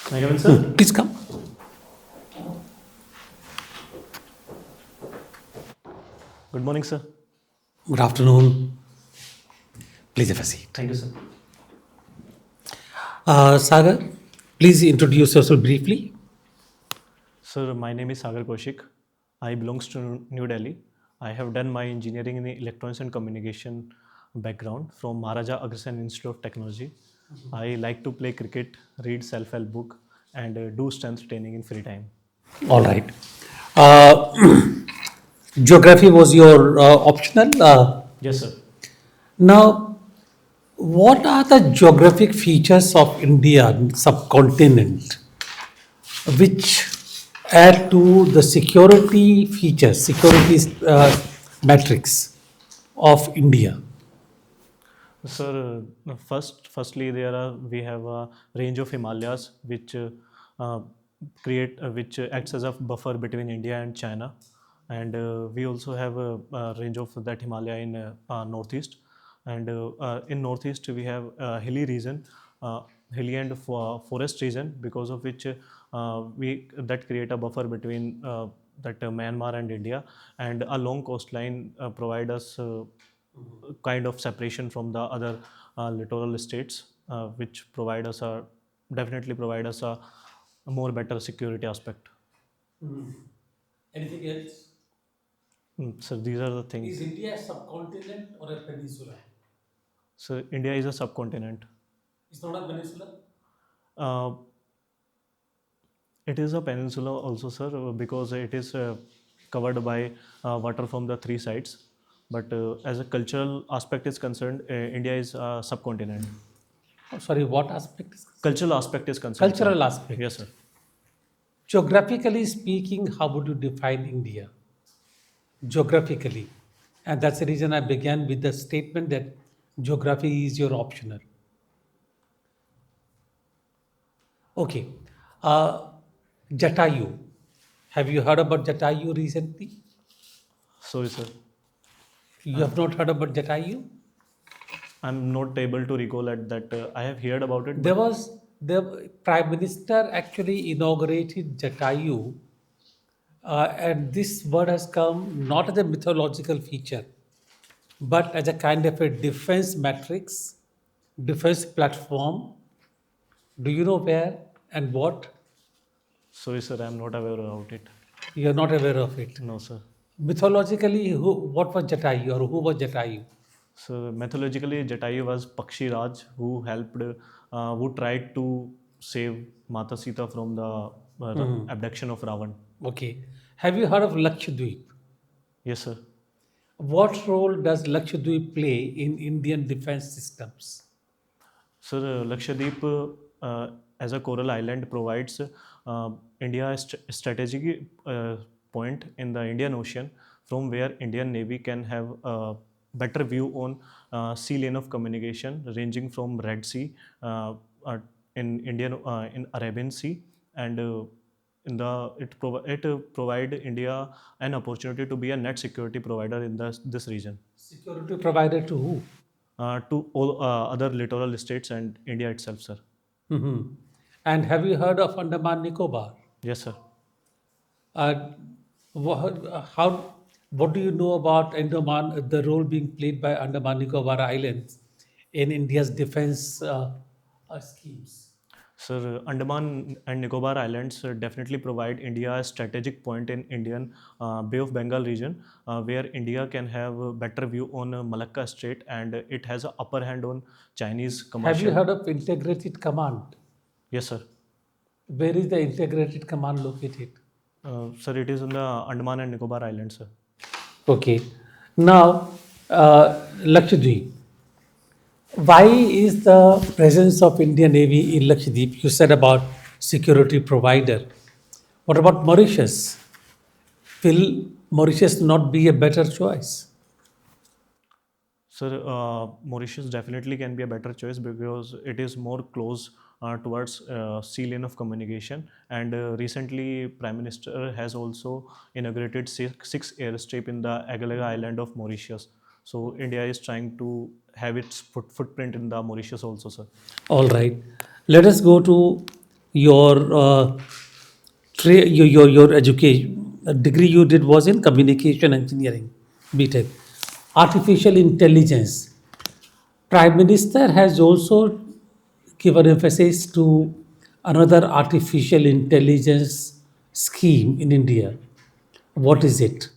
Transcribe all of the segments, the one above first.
May I come in, sir? Please come. Good morning, sir. Good afternoon. Please have a seat. Thank you, sir. Sagar, please introduce yourself briefly. Sir, my name is Sagar Kaushik. I belongs to New Delhi. I have done my engineering in electronics and communication background from Maharaja Agrasen Institute of Technology. I like to play cricket, read self-help book, and do strength training in free time. All right. Uh, Geography was your optional. Yes, sir. Now, what are the geographic features of India subcontinent which add to the security features, security matrix of India? Sir, firstly, we have a range of Himalayas uh, which acts as a buffer between India and China, and we also have a range of that Himalaya in northeast, and in northeast we have a hilly region, hilly and forest region, because of which we that create a buffer between Myanmar and India, and a long coastline provide us. Kind of separation from the other littoral states, which definitely provide us a more better security aspect. Anything else? So these are the things. Is India a subcontinent or a peninsula? So India is a subcontinent. It's not a peninsula. Uh, it is a peninsula also, sir, because it is covered by water from the three sides. But as a cultural aspect is concerned, India is a subcontinent. Oh, sorry, what aspect? Cultural aspect is concerned, sir. Cultural aspect. Yes, sir. Geographically speaking, how would you define India? Geographically. And that's the reason I began with the statement that geography is your optional. Okay. Uh, Jatayu. Have you heard about Jatayu recently? Sorry, sir. You have not heard about Jatayu? I'm not able to recall at that. I have heard about it, There but was the Prime Minister actually inaugurated Jatayu, and this word has come not as a mythological feature, but as a kind of a defense matrix, defense platform. Do you know where and what? sorry, sir, I'm not aware about it. You are not aware of it. No, sir. Mythologically, what was Jatayu or who was Jatayu? So mythologically, Jatayu was Pakshi Raj who tried to save Mata Sita from the abduction of Ravan. Okay. Have you heard of Lakshadweep? Yes, sir. What role does Lakshadweep play in Indian defense systems? Sir, Lakshadweep, as a coral island, provides India a strategic point in the Indian Ocean from where Indian Navy can have a better view on sea lane of communication ranging from Red Sea uh, in Arabian Sea, and it provide India an opportunity to be a net security provider in this region Security provider to who? to all other littoral states and India itself, sir. Mhm. And have you heard of Andaman Nicobar? Yes, sir. Uh, how? What do you know about Andaman? The role being played by Andaman Nicobar Islands in India's defense schemes. Sir, Andaman and Nicobar Islands definitely provide India a strategic point in Indian Bay of Bengal region, where India can have a better view on Malacca Strait, and it has an upper hand on Chinese Have you commercial. heard of Integrated Command? Yes, sir. Where is the Integrated Command located? Sir, it is in the Andaman and Nicobar Islands, sir. Okay. Now, Lakshadweep. Why is the presence of Indian Navy in Lakshadweep? You said about security provider. What about Mauritius? Will Mauritius not be a better choice? Sir, Mauritius definitely can be a better choice because it is more close towards sea lane of communication. And recently, Prime Minister has also inaugurated six airstrip in the Agalega Island of Mauritius. So India is trying to have its footprint in the Mauritius also, sir. All right. Let us go to your your education degree you did was in communication engineering, BTech. Artificial intelligence. Prime Minister has also given emphasis to another artificial intelligence scheme in India. What is it?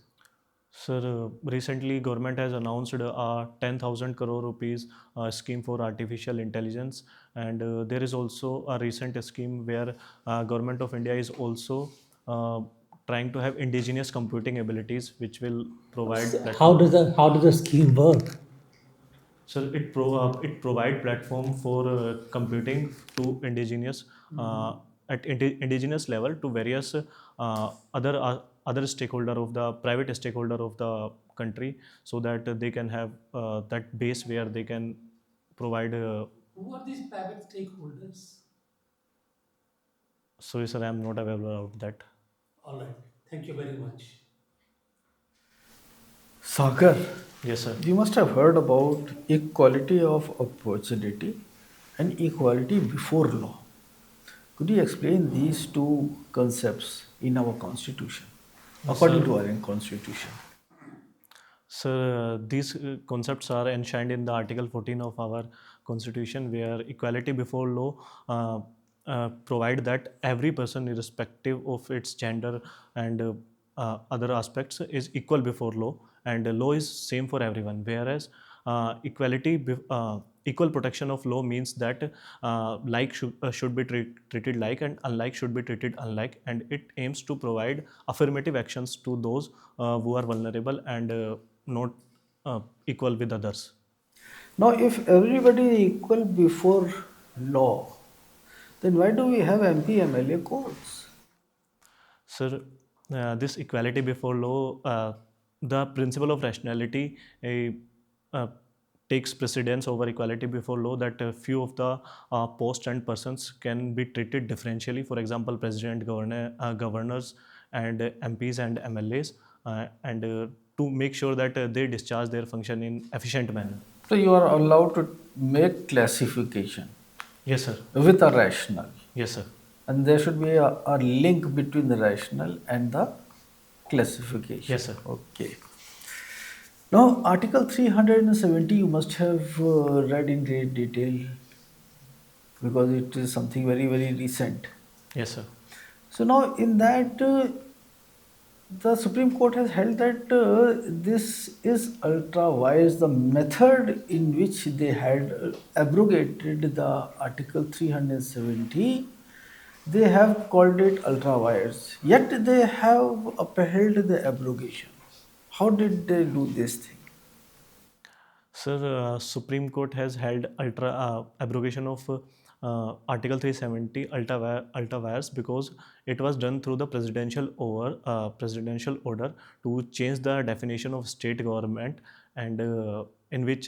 Sir, recently government has announced a 10,000 crore rupees scheme for artificial intelligence, and there is also a recent scheme where government of India is also uh, trying to have indigenous computing abilities, which will provide How platform. does the scheme work? So it provide platform for computing to indigenous at indigenous level to various other stakeholder of the private stakeholder of the country, so that they can have that base where they can provide. Who are these private stakeholders? Sorry, sir, I am not aware of that. All right. Thank you very much. Sagar, Yes, sir. you must have heard about equality of opportunity and equality before law. Could you explain these two concepts in our constitution, according to Sir, our constitution? So these concepts are enshrined in the Article 14 of our Constitution, where equality before law provide that every person, irrespective of its gender and other aspects, is equal before law, and law is same for everyone. Whereas equal protection of law means that should be treated like, and unlike should be treated unlike, and it aims to provide affirmative actions to those who are vulnerable and not equal with others. Now, if everybody is equal before law, then why do we have MP MLA courts? Sir, this equality before law, the principle of rationality uh, takes precedence over equality before law, that few of the posts and persons can be treated differentially. For example, president, governors, and MPs and MLAs, and to make sure that they discharge their function in efficient manner. So, you are allowed to make classification Yes, sir. with a rational. Yes, sir. And there should be a link between the rational and the classification. Yes, sir. Okay. Now, Article 370 you must have read in great detail because it is something very, very recent. Yes, sir. So, now in that, the Supreme Court has held that this is ultra wise. The method in which they had abrogated the Article 370, they have called it ultra wise. Yet they have upheld the abrogation. How did they do this thing? Sir, Supreme Court has held abrogation of Article 370 ultra vires because it was done through the presidential order to change the definition of state government, and in which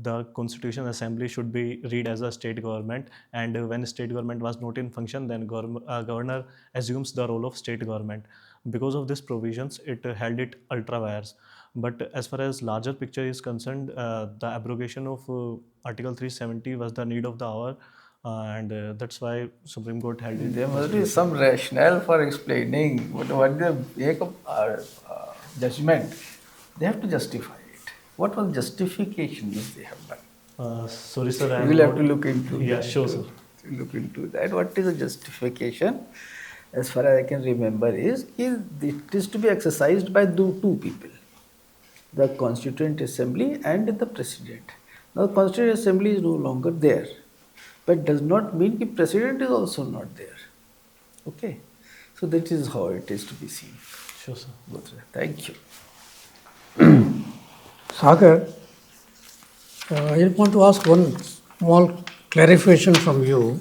the Constitution Assembly should be read as a state government, and when state government was not in function, then governor assumes the role of state government. Because of these provisions, it held it ultra vires. But as far as larger picture is concerned, the abrogation of Article 370 was the need of the hour, and that's why Supreme Court held it There must be constitutional. some rationale for explaining what they make up judgment. They have to justify it. What was justification which they have done? Sorry, sir, I am We'll have not. to look into Yeah, that. sure, sir. Look into that. What is the justification? As far as I can remember, is it is to be exercised by two people, the Constituent Assembly and the President. Now, the Constituent Assembly is no longer there, but does not mean the President is also not there. Okay, so that is how it is to be seen. Sure, sir. Thank you. Sagar, I just want to ask one small clarification from you.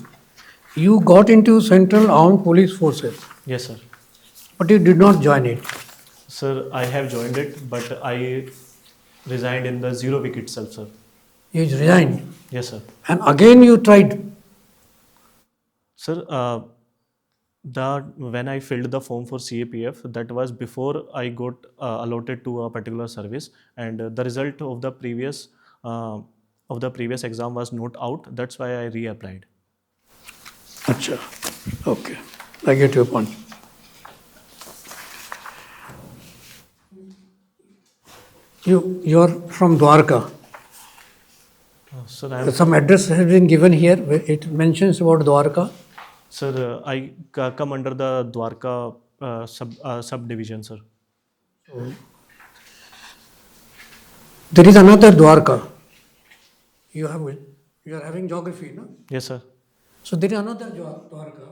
You got into Central Armed Police Forces, Yes, sir. but you did not join it. Sir, I have joined it, but I resigned in the zero week itself, sir. You resigned, Yes, sir. and again you tried. Sir, when I filled the form for CAPF, that was before I got allotted to a particular service, and the result uh, of the previous exam was not out. That's why I reapplied. Acha. Okay, I get your point. You're from Dwarka. Sir, I am Some address has been given here. Where it mentions about Dwarka. sir. I come under the Dwarka subdivision, sir. There is another Dwarka. You have you are having geography, no? Yes, sir. So there is another Dwarka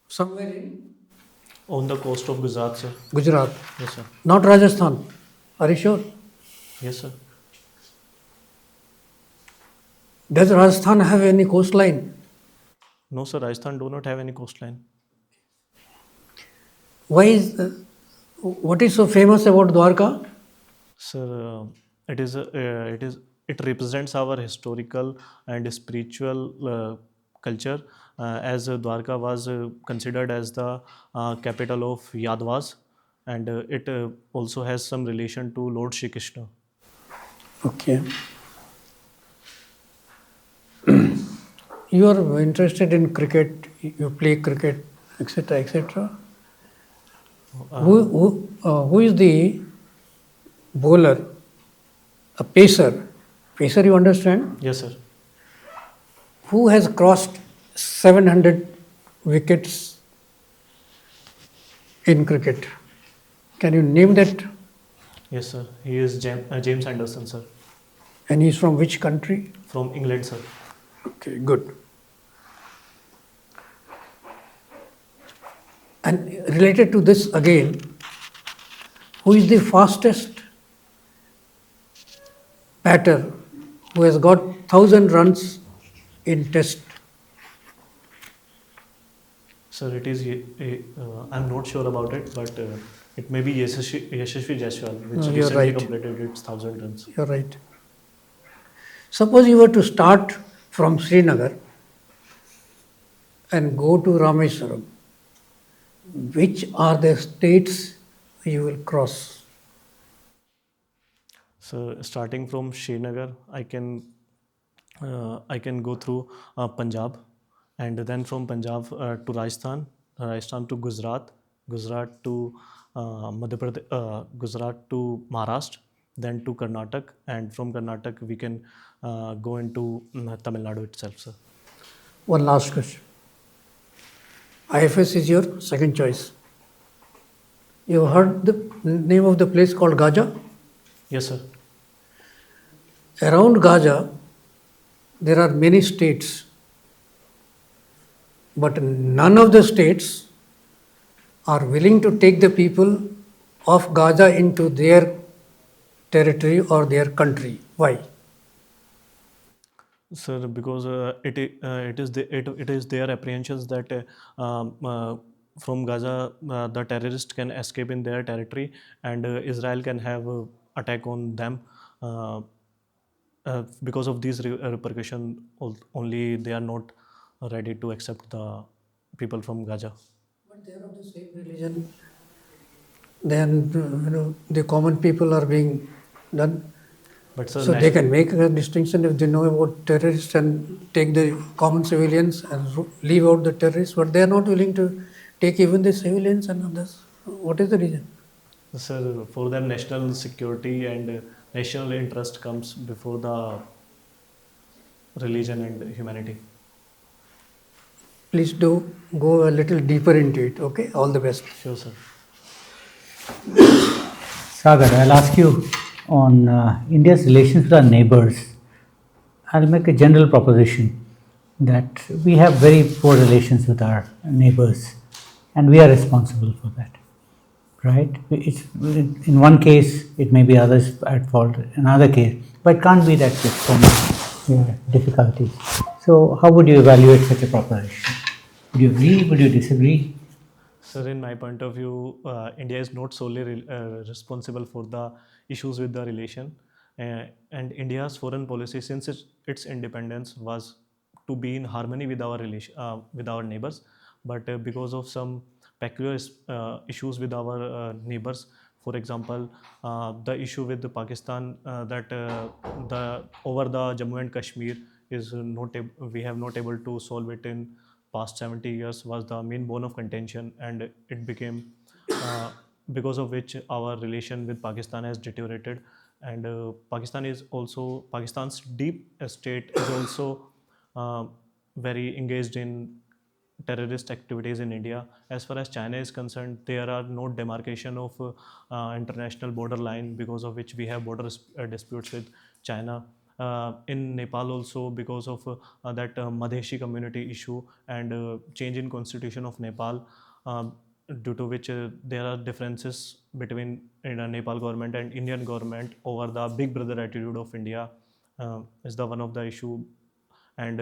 somewhere in On the coast of Gujarat, sir. Gujarat, Yes, sir. not Rajasthan. Are you sure? Yes, sir. Does Rajasthan have any coastline? No, sir. Rajasthan do not have any coastline. Why is what is so famous about Dwarka? Sir, it represents our historical and spiritual culture, as Dwarka was considered as the capital of Yadvas, and it also has some relation to Lord Shri Krishna. Okay. You are interested in cricket. You play cricket, etc., etc. Who is the bowler? A pacer. Pacer, you understand? Yes, sir. Who has crossed 700 wickets in cricket? Can you name that? Yes, sir. He is James Anderson, sir, And he's from which country? from England, sir. Okay, good. And related to this again, who is the fastest batter who has got 1,000 runs in test? Sir, it is. I'm not sure about it, but it may be Yashasvi Jaiswal, which No, you're recently right. completed its 1,000 runs. You're right. Suppose you were to start from Srinagar and go to Rameswaram, which are the states you will cross? So starting from Srinagar, I can go through Punjab, and then from Punjab to Rajasthan, Rajasthan to Gujarat, Gujarat to Gujarat to Maharashtra, then to Karnataka, and from Karnataka we can go into Tamil Nadu itself, sir. One last question. IFS is your second choice. You have heard the name of the place called Gaja? Yes, sir. Around Gaja, there are many states, but none of the states are willing to take the people of Gaza into their territory or their country. Why? Sir, because it is their apprehensions that from Gaza the terrorists can escape in their territory, and Israel can have attack on them. Because of these repercussion, only they are not ready to accept the people from Gaza. But they are of the same religion. Then the common people are being done. But sir, So they can make a distinction if they know about terrorists and take the common civilians and leave out the terrorists, but they are not willing to take even the civilians and others. What is the reason? Sir, for them, national security and national interest comes before the religion and humanity. Please do go a little deeper into it. Okay, all the best. Sure, sir. Sagar, I'll ask you on India's relations with our neighbors. I'll make a general proposition that we have very poor relations with our neighbors, and we are responsible for that. Right? In one case, it may be others at fault, in another case, but it can't be that with so many difficulties. So, how would you evaluate such a proposition? Would you agree? Would you disagree? Sir, in my point of view, India is not solely responsible for the issues with the relation, and India's foreign policy since its independence was to be in harmony with our relation with our neighbors. But because of some peculiar issues with our neighbors, for example, the issue with the Pakistan that the over the Jammu and Kashmir is not we have not able to solve it in past 70 years was the main bone of contention, and it became uh, because of which our relation with Pakistan has deteriorated. And Pakistan's deep state is also uh, very engaged in terrorist activities in India. As far as China is concerned, there are no demarcation of international border line, because of which we have border disputes with China. In Nepal also, because of that Madheshi community issue and change in constitution of Nepal, due to which there are differences between Nepal government and Indian government over the big brother attitude of India, is the one of the issue. And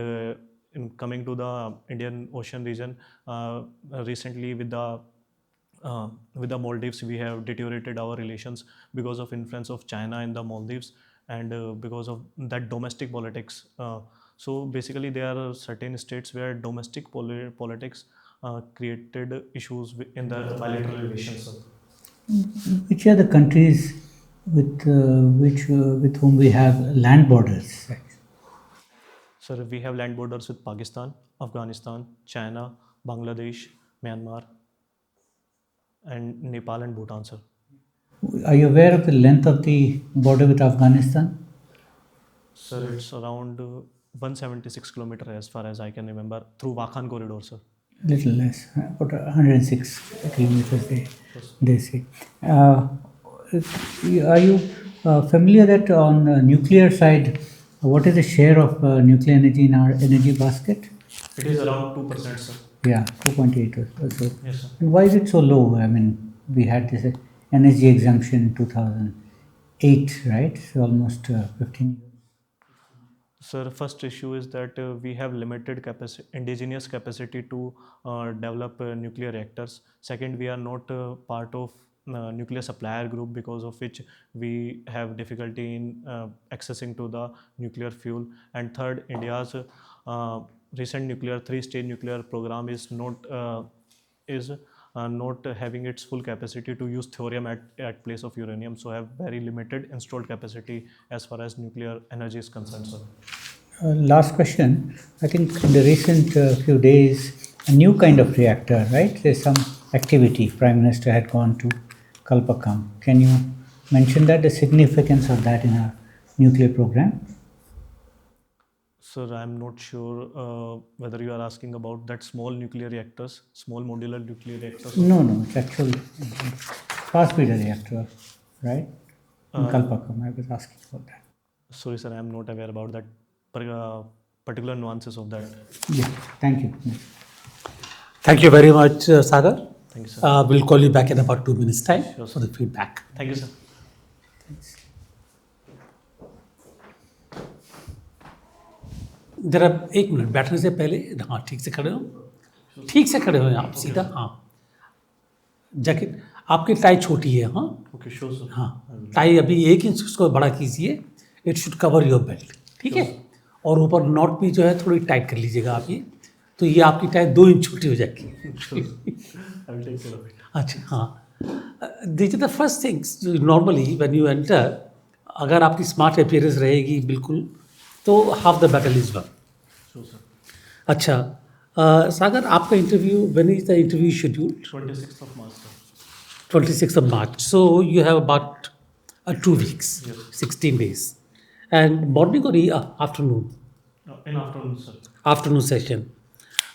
in coming to the Indian Ocean region, recently with the Maldives, we have deteriorated our relations because of influence of China in the Maldives, and because of that domestic politics. So basically, there are certain states where domestic politics created issues in the bilateral relations. Which are the countries with whom we have land borders? So we have land borders with Pakistan, Afghanistan, China, Bangladesh, Myanmar, and Nepal and Bhutan, sir. Are you aware of the length of the border with Afghanistan? Sir, it's around 176 kilometer as far as I can remember, through Wakhan corridor, sir. Little less, about 106 kilometers, they say. Are you familiar that on the nuclear side, what is the share of nuclear energy in our energy basket? It is around 2%, sir. Yeah, 2.8 or so. Yes, sir. And why is it so low? I mean, we had this energy exemption in 2008, right? So almost 15 years. Sir, first issue is that we have limited capacity, indigenous capacity to develop nuclear reactors. Second, we are not part of nuclear supplier group, because of which we have difficulty in accessing to the nuclear fuel. And third, India's recent nuclear three-stage nuclear program is not having its full capacity to use thorium at place of uranium, so have very limited installed capacity as far as nuclear energy is concerned, sir. Last question. I think in the recent few days, a new kind of reactor, right? There's some activity. Prime Minister had gone to Kalpakam. Can you mention that, the significance of that in our nuclear program? Sir, I'm not sure whether you are asking about that small nuclear reactors, small modular nuclear reactors. No, no, it's actually fast breeder reactor, right? In Kalpakam, I was asking about that. Sorry, sir, I'm not aware about that particular nuances of that. Yeah, thank you. Thank you very much, Sagar. Thank you, sir. We'll call you back in about 2 minutes' time Sure, for the feedback. Thank you, sir. जरा एक minute बैठने से पहले, हाँ ठीक से खड़े हो, ठीक से खड़े हो आप सीधा, हाँ जैकेट आपकी टाई छोटी है, हाँ Okay, sure, sir. हाँ टाई अभी 1 इंच उसको बड़ा कीजिए, it should cover your belt, ठीक है, और ऊपर नॉट भी जो है थोड़ी टाइट कर लीजिएगा आप ये, तो ये आपकी टाई 2 इंच छोटी हो जाएगी. I will take care of it. अच्छा हाँ, this is the first things normally when you enter, अगर आपकी स्मार्ट अपीयरेंस रहेगी बिल्कुल, तो half the battle is one. Sure, sir. अच्छा सागर, आपका interview, when is the interview schedule? 26th of March, sir. 26th of March. So you have about 2 weeks, Yes. 16 days. And morning or afternoon? In afternoon, sir. Afternoon session.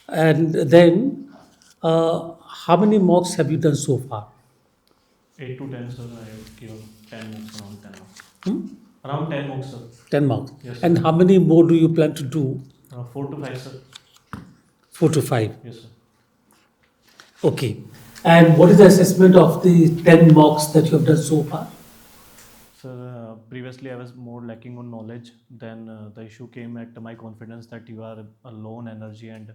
And then how many mocks have you done so far? 8 to 10, sir. I have given 10 mocks, around 10 mocks. Hmm? Around 10 mocks, sir. 10 mocks. Yes, And sir. how many more do you plan to do? 4 to 5, sir. 4 to 5. Yes, sir. Okay. And what is the assessment of the 10 mocks that you have done so far? Sir, previously I was more lacking on knowledge. Then the issue came at my confidence that you are a low on energy, and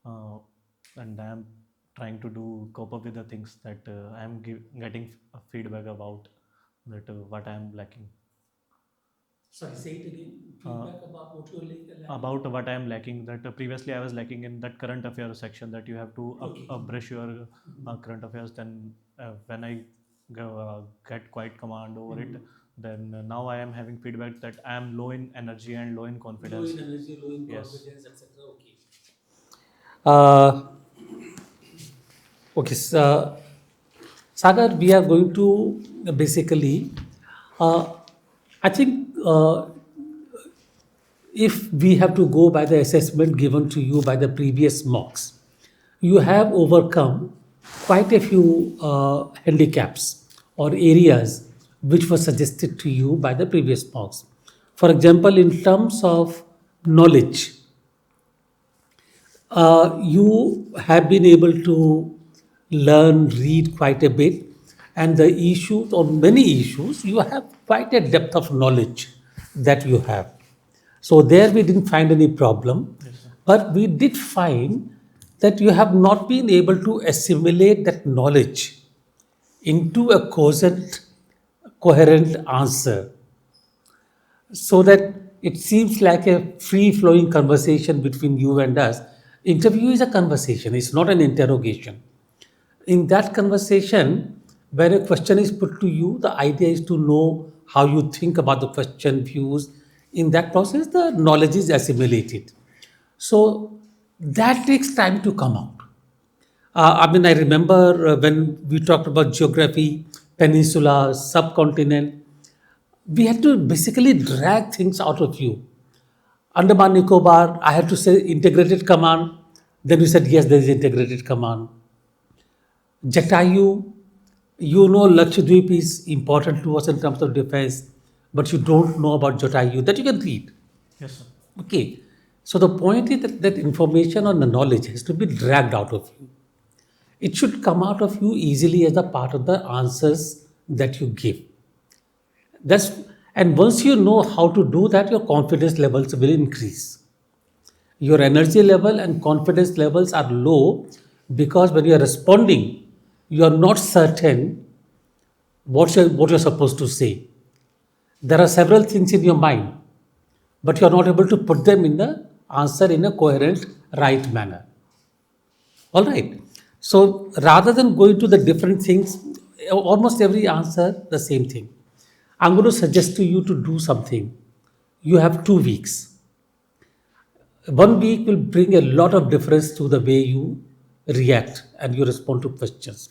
I am trying to cope up with the things that I am getting feedback about that what I am lacking. Sorry, say it again. Feedback about what you're lacking. About what I am lacking, that previously I was lacking in that current affairs section, that you have to brush your current affairs. Then when I get quite command over it, then now I am having feedback that I am low in energy and low in confidence. Low in energy, low in Yes. confidence, etc. Okay. Uh, okay, so, Sagar, we are going to basically, uh, I think if we have to go by the assessment given to you by the previous mocks, you have overcome quite a few handicaps or areas which were suggested to you by the previous mocks. For example, in terms of knowledge, you have been able to learn, read quite a bit, and the issues, or many issues, you have quite a depth of knowledge that you have. So there we didn't find any problem, but we did find that you have not been able to assimilate that knowledge into a coherent answer, so that it seems like a free flowing conversation between you and us. Interview is a conversation, it's not an interrogation. In that conversation, when a question is put to you, the idea is to know how you think about the question, views. In that process, the knowledge is assimilated. So that takes time to come out. I mean, I remember when we talked about geography, peninsula, subcontinent, we had to basically drag things out of you. Andaman Nicobar, I had to say integrated command. Then you said, yes, there is integrated command. Jatayu, you know Lakshadweep is important to us in terms of defense, but you don't know about Jatayu, that you can read. Yes, sir. Okay. So the point is that information or the knowledge has to be dragged out of you. It should come out of you easily as a part of the answers that you give. That's and once you know how to do that, your confidence levels will increase. Your energy level and confidence levels are low because when you are responding, you are not certain what you're supposed to say. There are several things in your mind, but you are not able to put them in the answer in a coherent, right manner. All right. So rather than going to the different things, almost every answer the same thing. I'm going to suggest to you to do something. You have 2 weeks. 1 week will bring a lot of difference to the way you react and you respond to questions.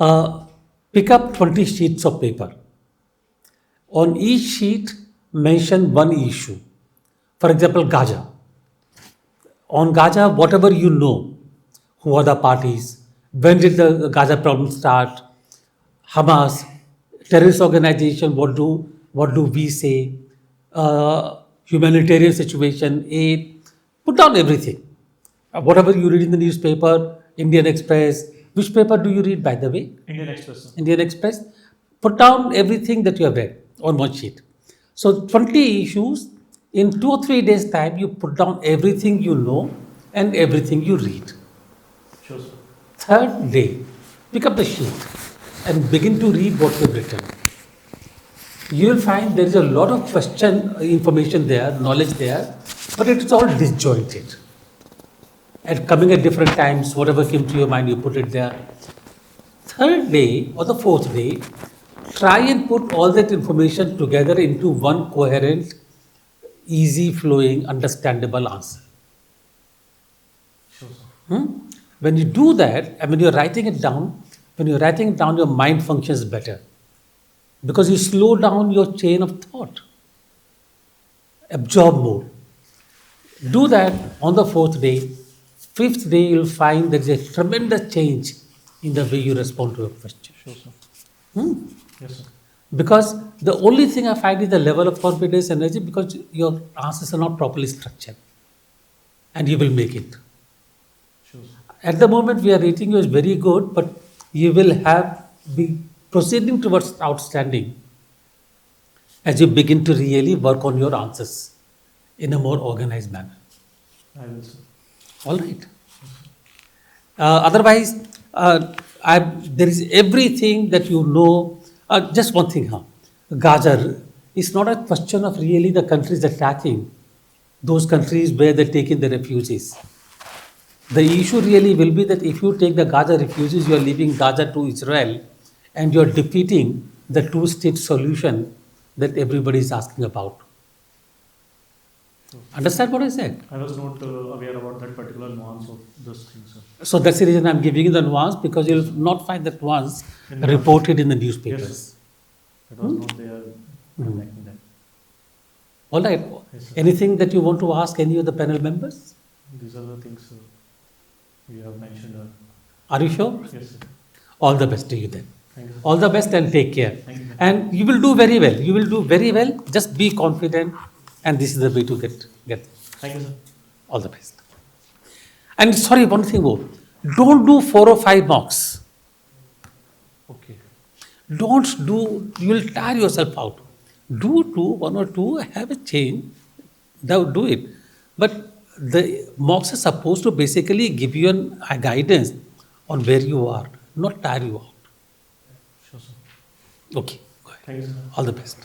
Uh, Pick up 20 sheets of paper. On each sheet, mention one issue. For example, Gaza. On Gaza, whatever you know, who are the parties, when did the Gaza problem start, Hamas, terrorist organization, what do we say, humanitarian situation, aid, put down everything. Whatever you read in the newspaper, Indian Express, which paper do you read by the way? Indian Express, sir. Indian Express, put down everything that you have read on one sheet. So 20 issues, in 2 or 3 days' time, you put down everything you know and everything you read. Sure, sir. Third day, pick up the sheet and begin to read what you've written. You will find there is a lot of question information there, knowledge there, but it is all disjointed. And coming at different times, whatever came to your mind, you put it there. Third day or the fourth day, try and put all that information together into one coherent, easy flowing, understandable answer. Sure, sir. When you do that, and when you're writing it down, your mind functions better because you slow down your chain of thought. Absorb more. Do that on the fourth day. Fifth day, you'll find there's a tremendous change in the way you respond to a question. Sure, sir. Hmm? Yes, sir. Because the only thing I find is the level of confidence, energy, because your answers are not properly structured. And you will make it. Sure, sir. At the moment, we are rating you as very good, but you will be proceeding towards outstanding as you begin to really work on your answers in a more organized manner. I will, sir. All right. Otherwise, there is everything that you know. Just one thing, Gaza. It's not a question of really the countries attacking those countries where they take in the refugees. The issue really will be that if you take the Gaza refugees, you are leaving Gaza to Israel and you are defeating the two-state solution that everybody is asking about. Understand what I said? I was not aware about that particular nuance of this thing, sir. So that's the reason I'm giving you the nuance, because you'll not find that nuance In the reported in the Yes, newspapers. sir. It was not there connecting that. All right. Yes, sir. Anything that you want to ask any of the panel members? These are the things we have mentioned. Are you sure? Yes, sir. All the best to you then. Thank you. All the best and take care. Thank you. And you will do very well. You will do very well. Just be confident, and this is the way to get. Thank you, sir. All the best. And sorry, one thing more. Don't do 4 or 5 mocks. Okay. Don't do, you will tire yourself out. Do 2, 1 or 2, have a change, do it. But the mocks are supposed to basically give you a guidance on where you are, not tire you out. Sure, sir. Okay, go ahead. Thank you, sir. All the best.